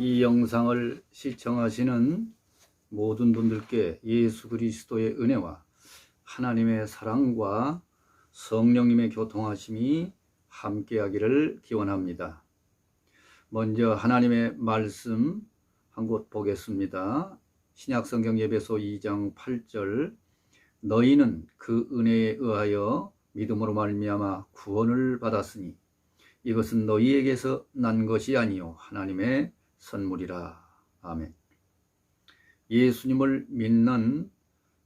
이 영상을 시청하시는 모든 분들께 예수 그리스도의 은혜와 하나님의 사랑과 성령님의 교통하심이 함께하기를 기원합니다. 먼저 하나님의 말씀 한 곳 보겠습니다. 신약성경 에베소 2장 8절 너희는 그 은혜에 의하여 믿음으로 말미암아 구원을 받았으니 이것은 너희에게서 난 것이 아니요 하나님의 선물이라. 아멘. 예수님을 믿는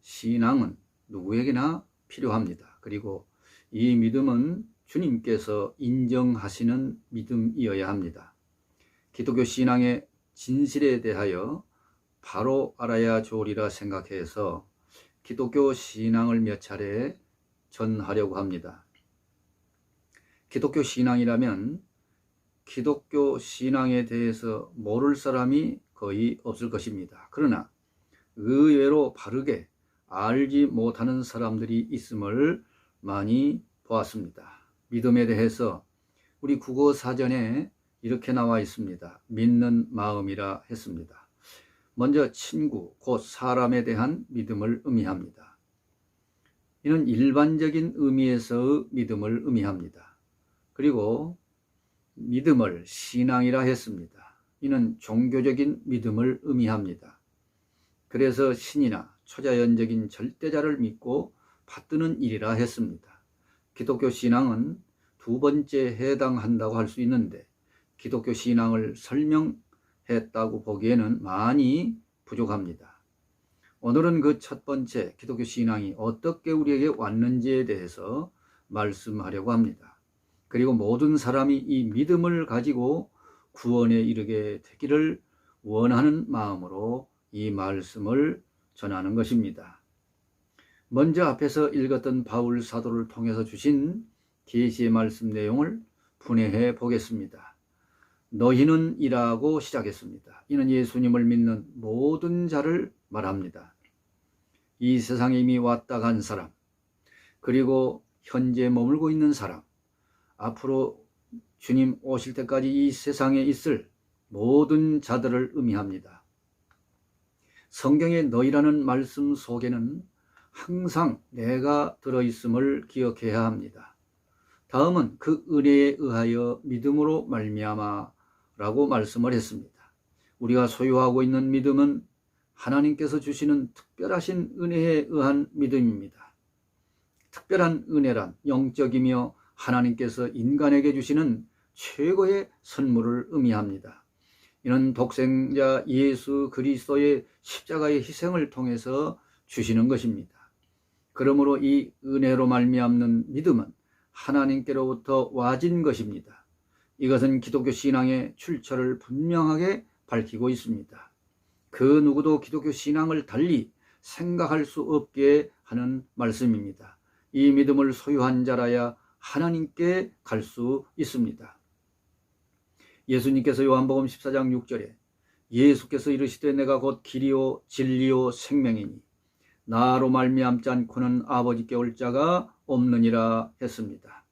신앙은 누구에게나 필요합니다. 그리고 이 믿음은 주님께서 인정하시는 믿음이어야 합니다. 기독교 신앙의 진실에 대하여 바로 알아야 좋으리라 생각해서 기독교 신앙을 몇 차례 전하려고 합니다. 기독교 신앙이라면 기독교 신앙에 대해서 모를 사람이 거의 없을 것입니다. 그러나 의외로 바르게 알지 못하는 사람들이 있음을 많이 보았습니다. 믿음에 대해서 우리 국어 사전에 이렇게 나와 있습니다. 믿는 마음이라 했습니다. 먼저 친구, 곧 사람에 대한 믿음을 의미합니다. 이는 일반적인 의미에서의 믿음을 의미합니다. 그리고 믿음을 신앙이라 했습니다. 이는 종교적인 믿음을 의미합니다. 그래서 신이나 초자연적인 절대자를 믿고 받드는 일이라 했습니다. 기독교 신앙은 두 번째 해당한다고 할 수 있는데 기독교 신앙을 설명했다고 보기에는 많이 부족합니다. 오늘은 그 첫 번째 기독교 신앙이 어떻게 우리에게 왔는지에 대해서 말씀하려고 합니다. 그리고 모든 사람이 이 믿음을 가지고 구원에 이르게 되기를 원하는 마음으로 이 말씀을 전하는 것입니다. 먼저 앞에서 읽었던 바울 사도를 통해서 주신 계시의 말씀 내용을 분해해 보겠습니다. 너희는 이라고 시작했습니다. 이는 예수님을 믿는 모든 자를 말합니다. 이 세상에 이미 왔다 간 사람, 그리고 현재 머물고 있는 사람, 앞으로 주님 오실 때까지 이 세상에 있을 모든 자들을 의미합니다. 성경의 너희라는 말씀 속에는 항상 내가 들어있음을 기억해야 합니다. 다음은 그 은혜에 의하여 믿음으로 말미암아 라고 말씀을 했습니다. 우리가 소유하고 있는 믿음은 하나님께서 주시는 특별하신 은혜에 의한 믿음입니다. 특별한 은혜란 영적이며 하나님께서 인간에게 주시는 최고의 선물을 의미합니다. 이는 독생자 예수 그리스도의 십자가의 희생을 통해서 주시는 것입니다. 그러므로 이 은혜로 말미암는 믿음은 하나님께로부터 와진 것입니다. 이것은 기독교 신앙의 출처를 분명하게 밝히고 있습니다. 그 누구도 기독교 신앙을 달리 생각할 수 없게 하는 말씀입니다. 이 믿음을 소유한 자라야 하나님께 갈 수 있습니다. 예수님께서 요한복음 14장 6절에 예수께서 이르시되 내가 곧 길이요 진리요 생명이니 나로 말미암지 않고는 아버지께 올 자가 없느니라 했습니다.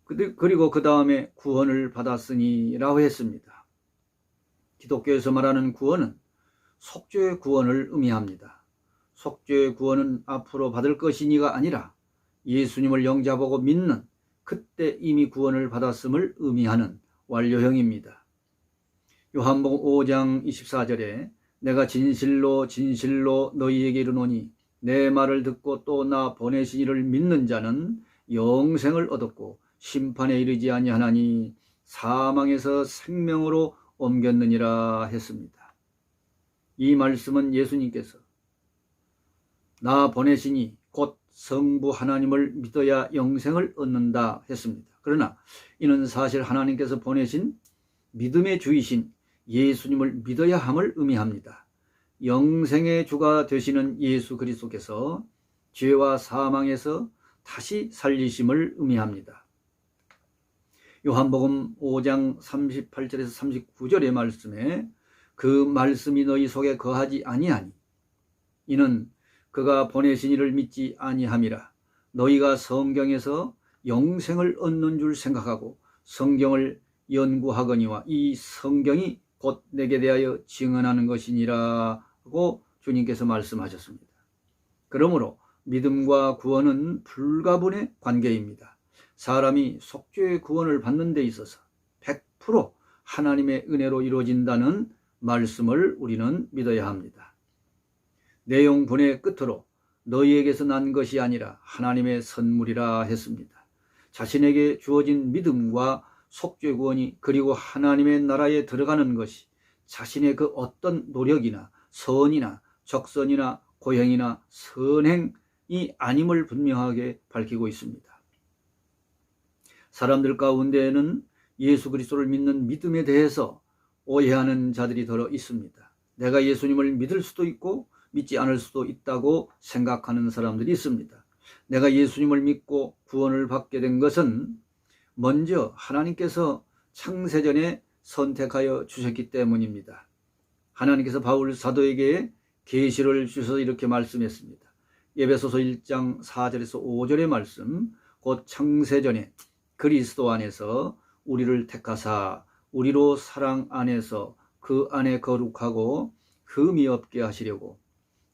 그리고 그 다음에 구원을 받았으니 라고 했습니다. 기독교에서 말하는 구원은 속죄의 구원을 의미합니다. 속죄의 구원은 앞으로 받을 것이니가 아니라 예수님을 영접하고 믿는 그때 이미 구원을 받았음을 의미하는 완료형입니다. 요한복음 5장 24절에 내가 진실로 진실로 너희에게 이르노니 내 말을 듣고 또 나 보내신 이를 믿는 자는 영생을 얻었고 심판에 이르지 아니하나니 사망에서 생명으로 옮겼느니라 했습니다. 이 말씀은 예수님께서 나 보내시니 곧 성부 하나님을 믿어야 영생을 얻는다 했습니다. 그러나 이는 사실 하나님께서 보내신 믿음의 주이신 예수님을 믿어야 함을 의미합니다. 영생의 주가 되시는 예수 그리스도께서 죄와 사망에서 다시 살리심을 의미합니다. 요한복음 5장 38절에서 39절의 말씀에 그 말씀이 너희 속에 거하지 아니하니 이는 그가 보내신 이를 믿지 아니함이라. 너희가 성경에서 영생을 얻는 줄 생각하고 성경을 연구하거니와 이 성경이 곧 내게 대하여 증언하는 것이니라고 주님께서 말씀하셨습니다. 그러므로 믿음과 구원은 불가분의 관계입니다. 사람이 속죄의 구원을 받는 데 있어서 100% 하나님의 은혜로 이루어진다는 말씀을 우리는 믿어야 합니다. 내용분의 끝으로 너희에게서 난 것이 아니라 하나님의 선물이라 했습니다. 자신에게 주어진 믿음과 속죄 구원이 그리고 하나님의 나라에 들어가는 것이 자신의 그 어떤 노력이나 선이나 적선이나 고행이나 선행이 아님을 분명하게 밝히고 있습니다. 사람들 가운데에는 예수 그리스도를 믿는 믿음에 대해서 오해하는 자들이 더러 있습니다. 내가 예수님을 믿을 수도 있고 믿지 않을 수도 있다고 생각하는 사람들이 있습니다. 내가 예수님을 믿고 구원을 받게 된 것은 먼저 하나님께서 창세전에 선택하여 주셨기 때문입니다. 하나님께서 바울 사도에게 계시를 주셔서 이렇게 말씀했습니다. 에베소서 1장 4절에서 5절의 말씀, 곧 창세전에 그리스도 안에서 우리를 택하사 우리로 사랑 안에서 그 안에 거룩하고 흠이 없게 하시려고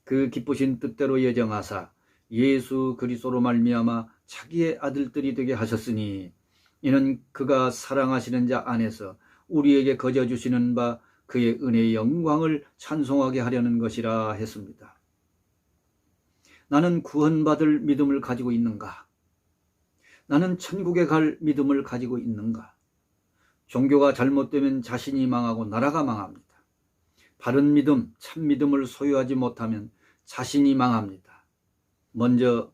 그 기쁘신 뜻대로 예정하사 예수 그리스도로 말미암아 자기의 아들들이 되게 하셨으니 이는 그가 사랑하시는 자 안에서 우리에게 거저 주시는 바 그의 은혜의 영광을 찬송하게 하려는 것이라 했습니다. 나는 구원받을 믿음을 가지고 있는가? 나는 천국에 갈 믿음을 가지고 있는가? 종교가 잘못되면 자신이 망하고 나라가 망합니다. 바른 믿음, 참 믿음을 소유하지 못하면 자신이 망합니다. 먼저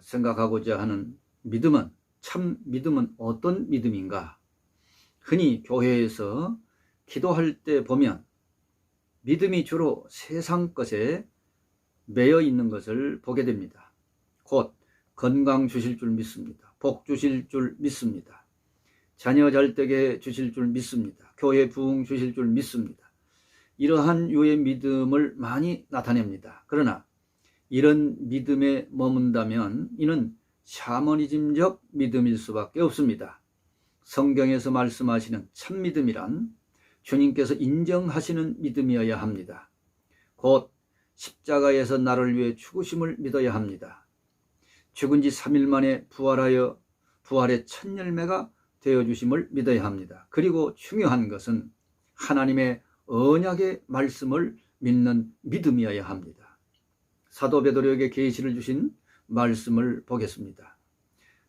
생각하고자 하는 믿음은, 참 믿음은 어떤 믿음인가? 흔히 교회에서 기도할 때 보면 믿음이 주로 세상 것에 매여 있는 것을 보게 됩니다. 곧 건강 주실 줄 믿습니다. 복 주실 줄 믿습니다. 자녀 잘 되게 주실 줄 믿습니다. 교회 부흥 주실 줄 믿습니다. 이러한 유의 믿음을 많이 나타냅니다. 그러나 이런 믿음에 머문다면 이는 샤머니즘적 믿음일 수밖에 없습니다. 성경에서 말씀하시는 참 믿음이란 주님께서 인정하시는 믿음이어야 합니다. 곧 십자가에서 나를 위해 죽으심을 믿어야 합니다. 죽은 지 3일 만에 부활하여 부활의 첫 열매가 되어주심을 믿어야 합니다. 그리고 중요한 것은 하나님의 언약의 말씀을 믿는 믿음이어야 합니다. 사도 베드로에게 계시를 주신 말씀을 보겠습니다.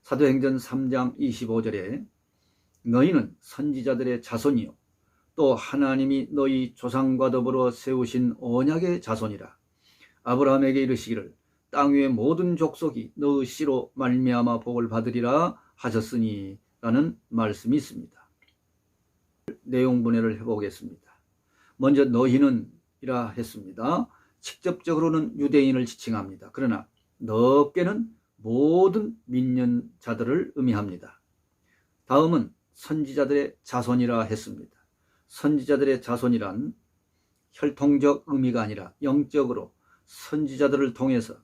사도행전 3장 25절에 너희는 선지자들의 자손이요 또 하나님이 너희 조상과 더불어 세우신 언약의 자손이라. 아브라함에게 이르시기를 땅 위의 모든 족속이 너의 씨로 말미암아 복을 받으리라 하셨으니 라는 말씀이 있습니다. 내용 분해를 해보겠습니다. 먼저 너희는 이라 했습니다. 직접적으로는 유대인을 지칭합니다. 그러나 넓게는 모든 믿는 자들을 의미합니다. 다음은 선지자들의 자손이라 했습니다. 선지자들의 자손이란 혈통적 의미가 아니라 영적으로 선지자들을 통해서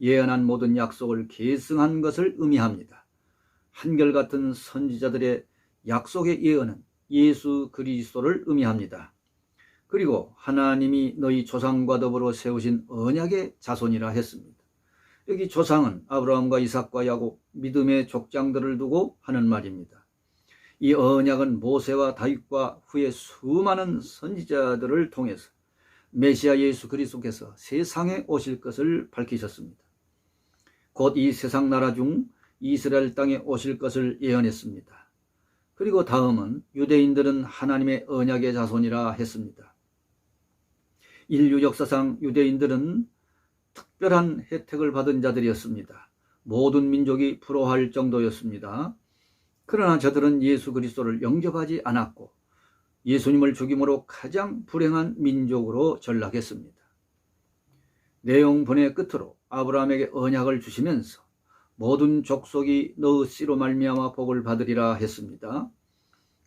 예언한 모든 약속을 계승한 것을 의미합니다. 한결같은 선지자들의 약속의 예언은 예수 그리스도를 의미합니다. 그리고 하나님이 너희 조상과 더불어 세우신 언약의 자손이라 했습니다. 여기 조상은 아브라함과 이삭과 야곱, 믿음의 족장들을 두고 하는 말입니다. 이 언약은 모세와 다윗과 후에 수많은 선지자들을 통해서 메시아 예수 그리스도께서 세상에 오실 것을 밝히셨습니다. 곧 이 세상 나라 중 이스라엘 땅에 오실 것을 예언했습니다. 그리고 다음은 유대인들은 하나님의 언약의 자손이라 했습니다. 인류 역사상 유대인들은 특별한 혜택을 받은 자들이었습니다. 모든 민족이 부러워할 정도였습니다. 그러나 저들은 예수 그리스도를 영접하지 않았고 예수님을 죽임으로 가장 불행한 민족으로 전락했습니다. 내용 분의 끝으로 아브라함에게 언약을 주시면서 모든 족속이 너의 씨로 말미암아 복을 받으리라 했습니다.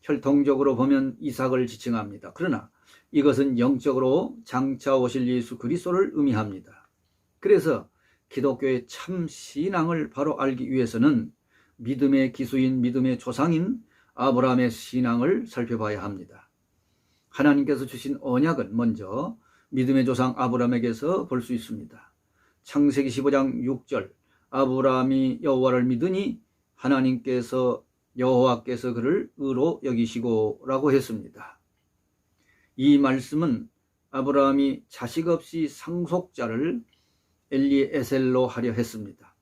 혈통적으로 보면 이삭을 지칭합니다. 그러나 이것은 영적으로 장차 오실 예수 그리스도를 의미합니다. 그래서 기독교의 참 신앙을 바로 알기 위해서는 믿음의 기수인 믿음의 조상인 아브라함의 신앙을 살펴봐야 합니다. 하나님께서 주신 언약은 먼저 믿음의 조상 아브라함에게서 볼 수 있습니다. 창세기 15장 6절 아브라함이 여호와를 믿으니 여호와께서 그를 의로 여기시고 라고 했습니다. 이 말씀은 아브라함이 자식 없이 상속자를 엘리에셀로 하려 했습니다.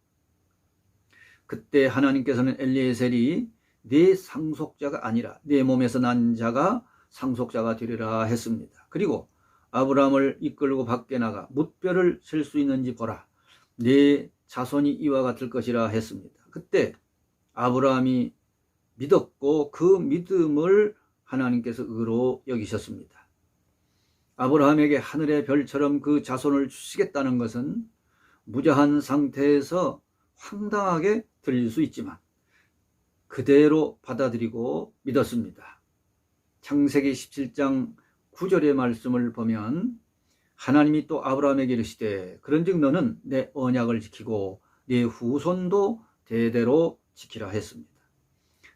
그때 하나님께서는 엘리에셀이 네 상속자가 아니라 네 몸에서 난 자가 상속자가 되리라 했습니다. 그리고 아브라함을 이끌고 밖에 나가 뭇별을 셀 수 있는지 보라. 네 자손이 이와 같을 것이라 했습니다. 그때 아브라함이 믿었고 그 믿음을 하나님께서 의로 여기셨습니다. 아브라함에게 하늘의 별처럼 그 자손을 주시겠다는 것은 무자한 상태에서 황당하게 들릴 수 있지만 그대로 받아들이고 믿었습니다. 창세기 17장 9절의 말씀을 보면 하나님이 또 아브라함에게 이르시되 그런즉 너는 내 언약을 지키고 네 후손도 대대로 지키라 했습니다.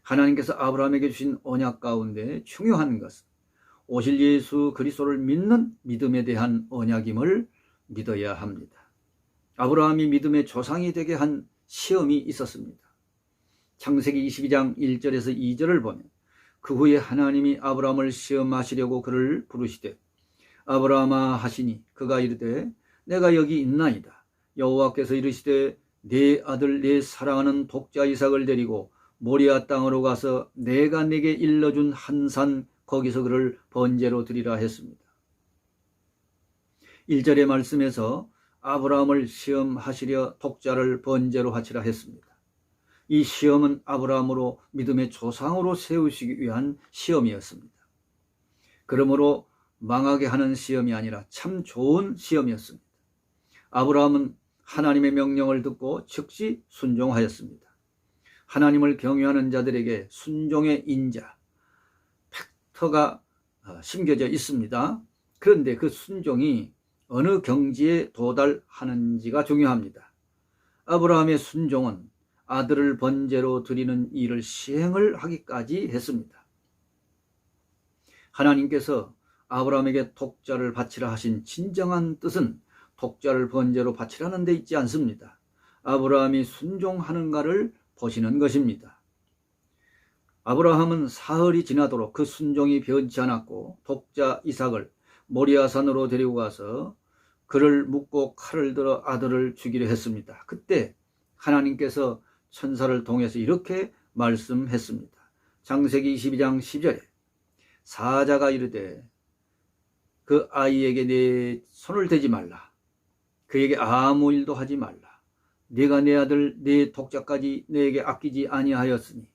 하나님께서 아브라함에게 주신 언약 가운데 중요한 것은 오실 예수 그리스도를 믿는 믿음에 대한 언약임을 믿어야 합니다. 아브라함이 믿음의 조상이 되게 한 시험이 있었습니다. 창세기 22장 1절에서 2절을 보면 그 후에 하나님이 아브라함을 시험하시려고 그를 부르시되 아브라함아 하시니 그가 이르되 내가 여기 있나이다. 여호와께서 이르시되 네 아들 네 사랑하는 독자 이삭을 데리고 모리아 땅으로 가서 내가 네게 일러준 한 산 거기서 그를 번제로 드리라 했습니다. 1절의 말씀에서 아브라함을 시험하시려 독자를 번제로 바치라 했습니다. 이 시험은 아브라함으로 믿음의 조상으로 세우시기 위한 시험이었습니다. 그러므로 망하게 하는 시험이 아니라 참 좋은 시험이었습니다. 아브라함은 하나님의 명령을 듣고 즉시 순종하였습니다. 하나님을 경외하는 자들에게 순종의 인자, 팩터가 심겨져 있습니다. 그런데 그 순종이 어느 경지에 도달하는지가 중요합니다. 아브라함의 순종은 아들을 번제로 드리는 일을 시행을 하기까지 했습니다. 하나님께서 아브라함에게 독자를 바치라 하신 진정한 뜻은 독자를 번제로 바치라는 데 있지 않습니다. 아브라함이 순종하는가를 보시는 것입니다. 아브라함은 사흘이 지나도록 그 순종이 변치 않았고 독자 이삭을 모리아산으로 데리고 가서 그를 묶고 칼을 들어 아들을 죽이려 했습니다. 그때 하나님께서 천사를 통해서 이렇게 말씀했습니다. 창세기 22장 10절에 사자가 이르되 그 아이에게 내 손을 대지 말라. 그에게 아무 일도 하지 말라. 네가 내 아들 내 독자까지 내게 아끼지 아니하였으니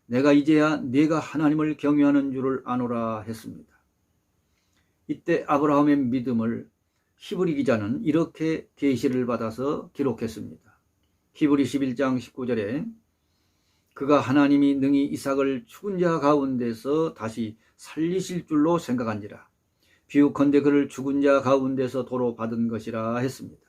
내가 이제야 네가 하나님을 경외하는 줄을 아노라 했습니다. 이때 아브라함의 믿음을 히브리 기자는 이렇게 계시를 받아서 기록했습니다. 히브리 11장 19절에 그가 하나님이 능히 이삭을 죽은 자 가운데서 다시 살리실 줄로 생각한지라. 비유컨대 그를 죽은 자 가운데서 도로 받은 것이라 했습니다.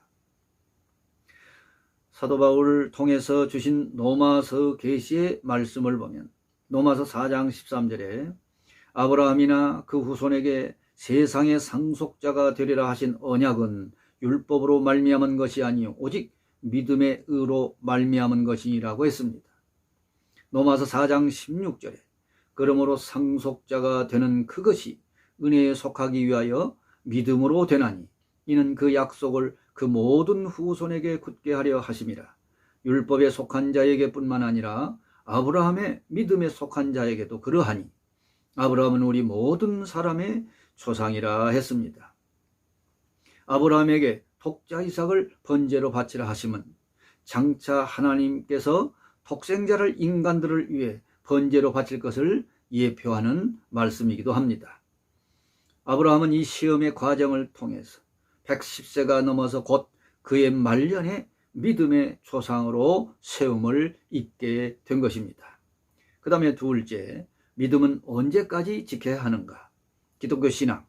사도 바울을 통해서 주신 로마서 계시의 말씀을 보면 로마서 4장 13절에 아브라함이나 그 후손에게 세상의 상속자가 되리라 하신 언약은 율법으로 말미암은 것이 아니요 오직 믿음의 의로 말미암은 것이라고 했습니다. 로마서 4장 16절에 그러므로 상속자가 되는 그것이 은혜에 속하기 위하여 믿음으로 되나니 이는 그 약속을 그 모든 후손에게 굳게 하려 하심이라. 율법에 속한 자에게 뿐만 아니라 아브라함의 믿음에 속한 자에게도 그러하니 아브라함은 우리 모든 사람의 조상이라 했습니다. 아브라함에게 독자 이삭을 번제로 바치라 하심은 장차 하나님께서 독생자를 인간들을 위해 번제로 바칠 것을 예표하는 말씀이기도 합니다. 아브라함은 이 시험의 과정을 통해서 110세가 넘어서 곧 그의 말년에 믿음의 조상으로 세움을 입게 된 것입니다. 그 다음에 둘째, 믿음은 언제까지 지켜야 하는가? 기독교 신앙,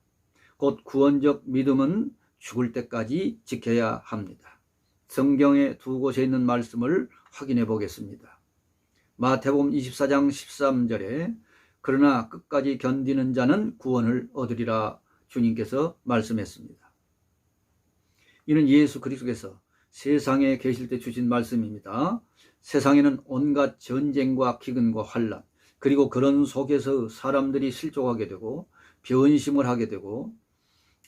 곧 구원적 믿음은 죽을 때까지 지켜야 합니다. 성경의 두 곳에 있는 말씀을 확인해 보겠습니다. 마태복음 24장 13절에 그러나 끝까지 견디는 자는 구원을 얻으리라 주님께서 말씀했습니다. 이는 예수 그리스도께서 세상에 계실 때 주신 말씀입니다. 세상에는 온갖 전쟁과 기근과 환난, 그리고 그런 속에서 사람들이 실족하게 되고 변심을 하게 되고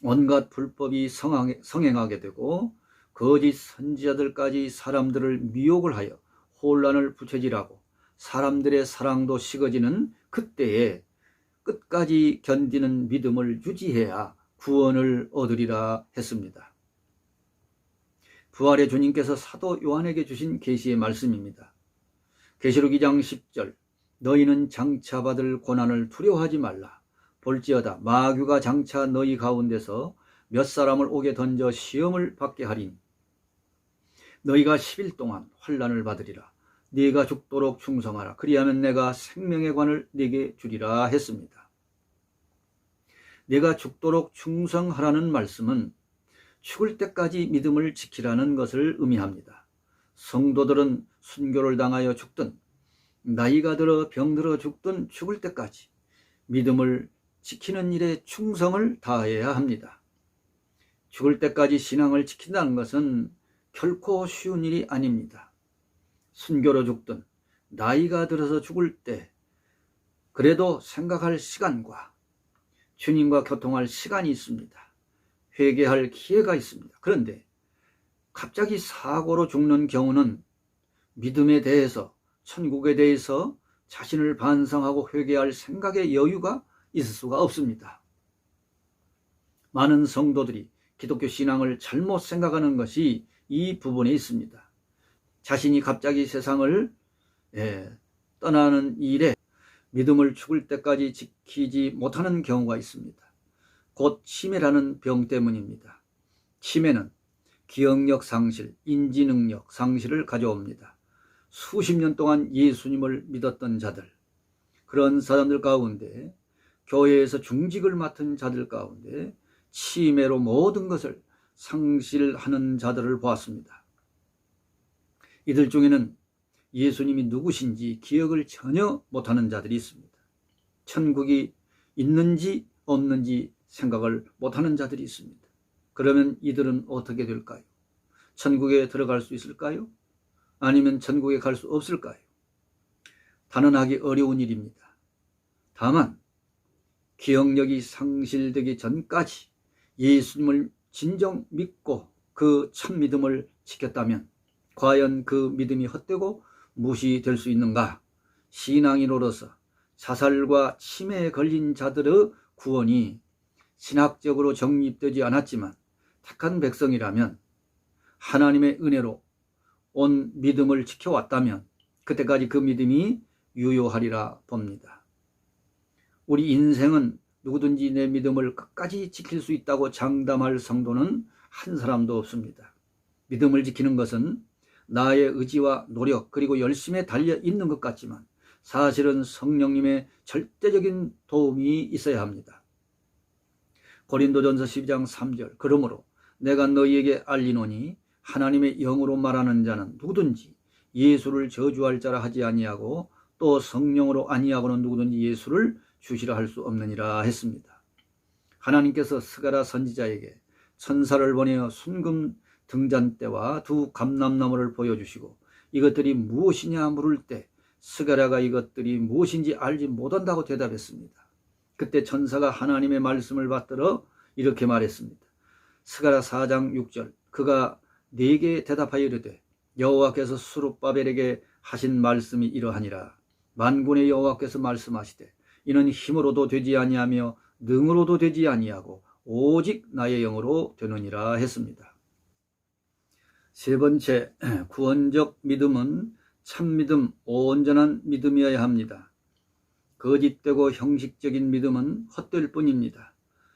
온갖 불법이 성행하게 되고 거짓 선지자들까지 사람들을 미혹을 하여 혼란을 부처질하고 사람들의 사랑도 식어지는 그때에 끝까지 견디는 믿음을 유지해야 구원을 얻으리라 했습니다. 부활의 주님께서 사도 요한에게 주신 계시의 말씀입니다. 계시록 2장 10절, 너희는 장차 받을 고난을 두려워하지 말라. 볼지어다 마귀가 장차 너희 가운데서 몇 사람을 옥에 던져 시험을 받게 하리니 너희가 10일 동안 환난을 받으리라. 네가 죽도록 충성하라. 그리하면 내가 생명의 관을 네게 주리라 했습니다. 네가 죽도록 충성하라는 말씀은 죽을 때까지 믿음을 지키라는 것을 의미합니다. 성도들은 순교를 당하여 죽든 나이가 들어 병들어 죽든 죽을 때까지 믿음을 지키는 일에 충성을 다해야 합니다. 죽을 때까지 신앙을 지킨다는 것은 결코 쉬운 일이 아닙니다. 순교로 죽든 나이가 들어서 죽을 때 그래도 생각할 시간과 주님과 교통할 시간이 있습니다. 회개할 기회가 있습니다. 그런데 갑자기 사고로 죽는 경우는 믿음에 대해서, 천국에 대해서 자신을 반성하고 회개할 생각의 여유가 있을 수가 없습니다. 많은 성도들이 기독교 신앙을 잘못 생각하는 것이 이 부분에 있습니다. 자신이 갑자기 세상을 떠나는 일에 믿음을 죽을 때까지 지키지 못하는 경우가 있습니다. 곧 치매라는 병 때문입니다. 치매는 기억력 상실, 인지능력 상실을 가져옵니다. 수십 년 동안 예수님을 믿었던 자들, 그런 사람들 가운데, 교회에서 중직을 맡은 자들 가운데 치매로 모든 것을 상실하는 자들을 보았습니다. 이들 중에는 예수님이 누구신지 기억을 전혀 못하는 자들이 있습니다. 천국이 있는지 없는지 생각을 못하는 자들이 있습니다. 그러면 이들은 어떻게 될까요? 천국에 들어갈 수 있을까요? 아니면 천국에 갈 수 없을까요? 단언하기 어려운 일입니다. 다만 기억력이 상실되기 전까지 예수님을 진정 믿고 그 첫 믿음을 지켰다면 과연 그 믿음이 헛되고 무시될 수 있는가? 신앙인으로서 자살과 치매에 걸린 자들의 구원이 신학적으로 정립되지 않았지만 택한 백성이라면 하나님의 은혜로 온 믿음을 지켜왔다면 그때까지 그 믿음이 유효하리라 봅니다. 우리 인생은 누구든지 내 믿음을 끝까지 지킬 수 있다고 장담할 성도는 한 사람도 없습니다. 믿음을 지키는 것은 나의 의지와 노력 그리고 열심에 달려 있는 것 같지만 사실은 성령님의 절대적인 도움이 있어야 합니다. 고린도전서 12장 3절, 그러므로 내가 너희에게 알리노니 하나님의 영으로 말하는 자는 누구든지 예수를 저주할 자라 하지 아니하고 또 성령으로 아니하고는 누구든지 예수를 주시라 할 수 없느니라 했습니다. 하나님께서 스가랴 선지자에게 천사를 보내어 순금 등잔대와 두 감람나무를 보여주시고 이것들이 무엇이냐 물을 때 스가랴가 이것들이 무엇인지 알지 못한다고 대답했습니다. 그때 천사가 하나님의 말씀을 받들어 이렇게 말했습니다. 스가랴 4장 6절, 그가 네게 대답하여 이르되 여호와께서 스룹바벨에게 하신 말씀이 이러하니라. 만군의 여호와께서 말씀하시되 이는 힘으로도 되지 아니하며 능으로도 되지 아니하고 오직 나의 영으로 되느니라 했습니다. 세 번째, 구원적 믿음은 참믿음, 온전한 믿음이어야 합니다. 거짓되고 형식적인 믿음은 헛될 뿐입니다.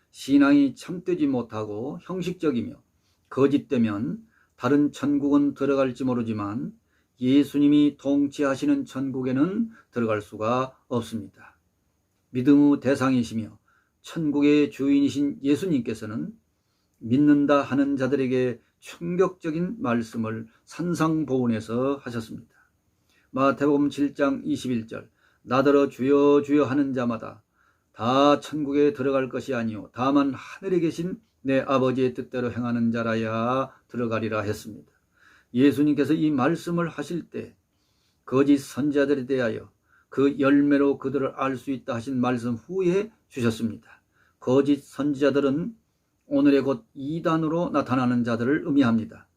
신앙이 참되지 못하고 형식적이며 거짓되면 다른 천국은 들어갈지 모르지만 예수님이 통치하시는 천국에는 들어갈 수가 없습니다. 믿음의 대상이시며 천국의 주인이신 예수님께서는 믿는다 하는 자들에게 충격적인 말씀을 산상보훈에서 하셨습니다. 마태복음 7장 21절, 나더러 주여 주여 하는 자마다 다 천국에 들어갈 것이 아니요 다만 하늘에 계신 내 아버지의 뜻대로 행하는 자라야 들어가리라 했습니다. 예수님께서 이 말씀을 하실 때 거짓 선지자들에 대하여 그 열매로 그들을 알 수 있다 하신 말씀 후에 주셨습니다. 거짓 선지자들은 오늘의 곧 이단으로 나타나는 자들을 의미합니다.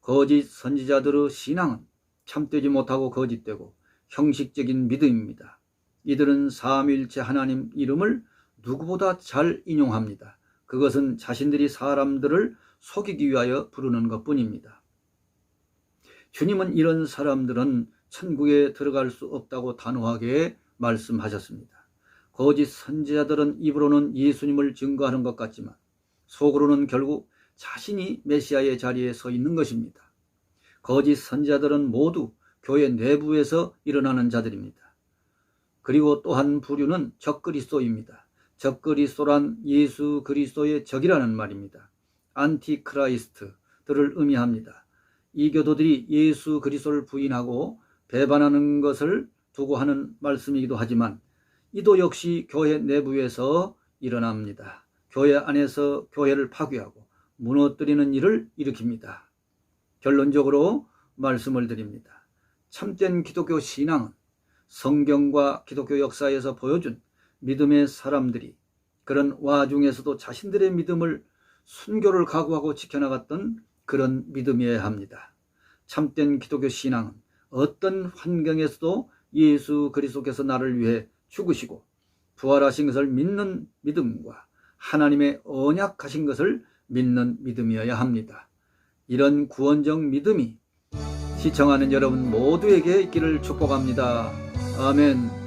거짓 선지자들의 신앙은 참되지 못하고 거짓되고 형식적인 믿음입니다. 이들은 삼위일체 하나님 이름을 누구보다 잘 인용합니다. 그것은 자신들이 사람들을 속이기 위하여 부르는 것뿐입니다. 주님은 이런 사람들은 천국에 들어갈 수 없다고 단호하게 말씀하셨습니다. 거짓 선지자들은 입으로는 예수님을 증거하는 것 같지만 속으로는 결국 자신이 메시아의 자리에 서 있는 것입니다. 거짓 선지자들은 모두 교회 내부에서 일어나는 자들입니다. 그리고 또 한 부류는 적그리스도입니다. 적그리스도란 예수 그리스도의 적이라는 말입니다. 안티크라이스트들을 의미합니다. 이 교도들이 예수 그리스도를 부인하고 배반하는 것을 두고 하는 말씀이기도 하지만 이도 역시 교회 내부에서 일어납니다. 교회 안에서 교회를 파괴하고 무너뜨리는 일을 일으킵니다. 결론적으로 말씀을 드립니다. 참된 기독교 신앙은 성경과 기독교 역사에서 보여준 믿음의 사람들이 그런 와중에서도 자신들의 믿음을 순교를 각오하고 지켜나갔던 그런 믿음이어야 합니다. 참된 기독교 신앙은 어떤 환경에서도 예수 그리스도께서 나를 위해 죽으시고 부활하신 것을 믿는 믿음과 하나님의 언약하신 것을 믿는 믿음이어야 합니다. 이런 구원적 믿음이 시청하는 여러분 모두에게 있기를 축복합니다. 아멘.